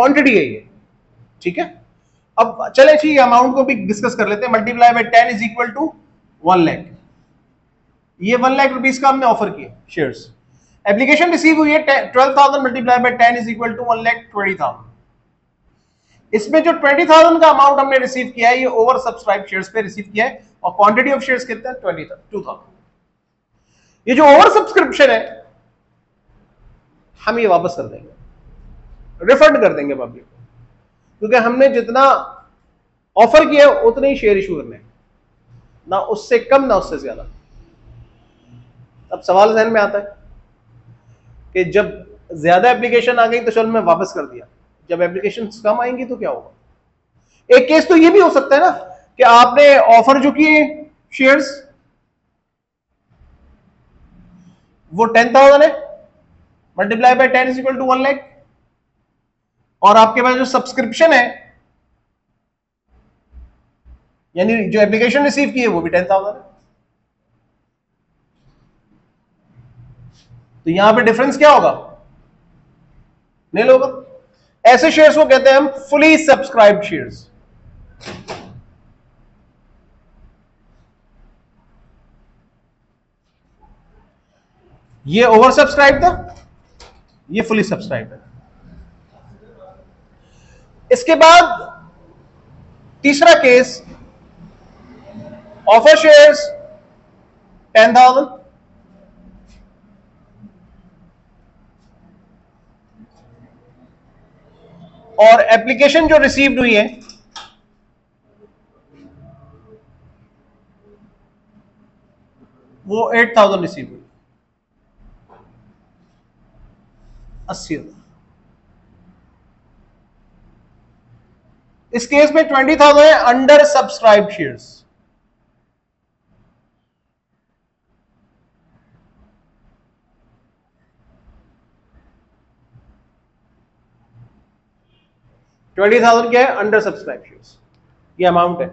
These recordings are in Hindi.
क्वांटिटी है ये, ठीक है। अब चले ठीक है, अमाउंट को भी डिस्कस कर लेते हैं। Multiply by 10 is equal to 1 lakh. ये 1 लाख रुपीस का हमने ऑफर किया शेयर्स। एप्लीकेशन रिसीव हुई है 12,000 multiply by 10 is equal to 1,20,000। इसमें जो 20,000 का अमाउंट हमने रिसीव किया है ये ओवर सब्सक्राइब शेयर्स पे रिसीव किया है, और क्वांटिटी ऑफ शेयर्स कितना है 22,000। ये जो ओवर सब्सक्रिप्शन है हम ये वापस कर देंगे, रिफंड कर देंगे पब्लिक को, क्योंकि हमने जितना ऑफर किया उतने ही शेयर इशू करने, ना उससे कम ना उससे ज्यादा। अब सवाल ज़हन में आता है कि जब ज्यादा एप्लीकेशन आ गई तो चलो मैं वापस कर दिया, जब एप्लीकेशन कम आएंगी तो क्या होगा? एक केस तो ये भी हो सकता है ना कि आपने ऑफर जो किए शेयर्स वो 10,000 है, multiply by 10 is equal to 1 lakh, और आपके पास जो सब्सक्रिप्शन है यानी जो एप्लीकेशन रिसीव की है वो भी 10,000 है। तो यहां पे डिफरेंस क्या होगा? नील होगा। ऐसे शेयर्स को कहते हैं हम फुली सब्सक्राइब्ड शेयर्स। ये ओवर सब्सक्राइब था, ये फुली सब्सक्राइब है। इसके बाद तीसरा केस, ऑफर शेयर्स 10,000, और एप्लीकेशन जो रिसीव्ड हुई है वो 8,000 रिसीव हुई, 80,000। इस केस में 20,000 है अंडर सब्सक्राइब शेयर्स। $20,000 क्या है? अंडर सब्सक्राइब शेयर्स, ये अमाउंट है।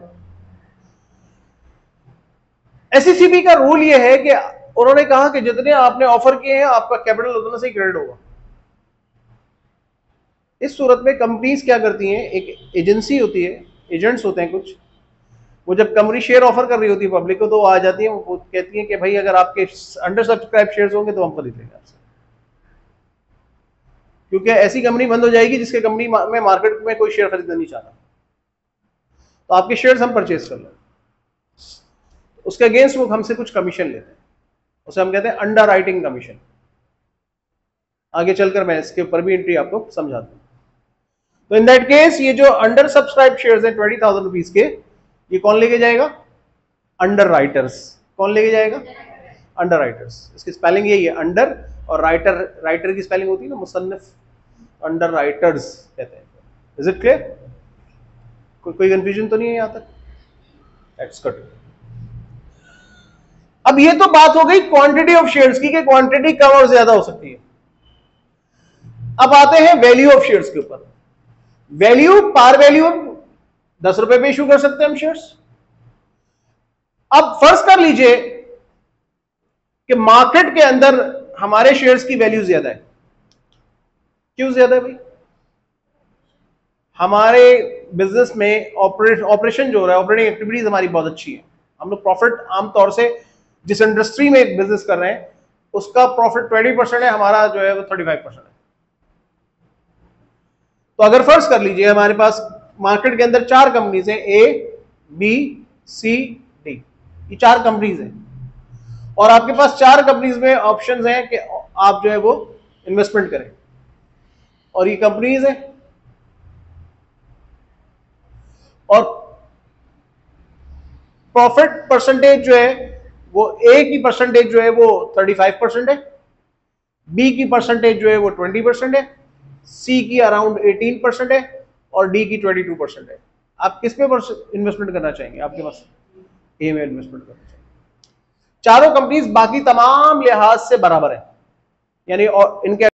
एसईसीबी का रूल ये है कि उन्होंने कहा कि जितने आपने ऑफर किए हैं आपका कैपिटल उतना से क्रेडिट होगा। इस सूरत में कंपनीज क्या करती हैं, एक एजेंसी होती है, एजेंट्स होते हैं कुछ, वो जब कंपनी शेयर ऑफर कर रही होती है पब्लिक को तो आ जाती है, वो कहती है कि भाई अगर आपके अंडर सब्सक्राइब शेयर्स होंगे तो हम खरीद लेंगे आपसे, क्योंकि ऐसी कंपनी बंद हो जाएगी जिसके कंपनी में मार्केट में कोई शेयर खरीदना नहीं चाहता, तो आपके शेयर्स हम परचेज कर लें। उसके अगेंस्ट वो हमसे कुछ कमीशन लेते हैं, उसे हम कहते हैं अंडर राइटिंग कमीशन। आगे चलकर मैं इसके ऊपर भी एंट्री आपको समझाता हूं। तो इन दैट केस ये जो अंडर सब्सक्राइब शेयर्स हैं 20,000 रुपीज के, ये कौन लेके जाएगा? Under writers. कौन लेके जाएगा? Under writers. इसकी स्पेलिंग यही है, अंडर, और राइटर, राइटर की स्पेलिंग होती है ना मुसन्निफ, अंडर राइटर्स कहते हैं। Is it clear? कोई कंफ्यूजन तो नहीं है यहां तक? That's good. अब ये तो बात हो गई क्वांटिटी ऑफ शेयर्स की, कि क्वांटिटी कम और ज्यादा हो सकती है। अब आते हैं वैल्यू ऑफ शेयर्स के ऊपर। वैल्यू, पार वैल्यू 10 रुपए पे इशू कर सकते हैं हम शेयर्स। अब फर्ज कर लीजिए कि मार्केट के अंदर हमारे शेयर्स की वैल्यू ज्यादा है। क्यों ज्यादा है भाई? हमारे बिजनेस में ऑपरेशन जो हो रहा है, ऑपरेटिंग एक्टिविटीज हमारी बहुत अच्छी है। हम लोग प्रॉफिट आमतौर से जिस इंडस्ट्री में बिजनेस कर रहे हैं उसका प्रॉफिट 20% है, हमारा जो है वो 35% है। तो अगर फर्ज कर लीजिए हमारे पास मार्केट के अंदर 4 कंपनीज हैं, ए, बी, सी, डी, ये 4 कंपनीज हैं, और आपके पास 4 कंपनीज में ऑप्शंस हैं कि आप जो है वो इन्वेस्टमेंट करें, और ये कंपनीज हैं, और प्रॉफिट परसेंटेज जो है वो ए की परसेंटेज जो है वो 35% है, बी की परसेंटेज जो है वो 20% है, सी की अराउंड 18% है, और डी की 22% है। आप किस पे इन्वेस्टमेंट करना चाहेंगे? आपके पास ए में इन्वेस्टमेंट करना चाहिए। चारों कंपनीज बाकी तमाम लिहाज से बराबर है, यानी और इनके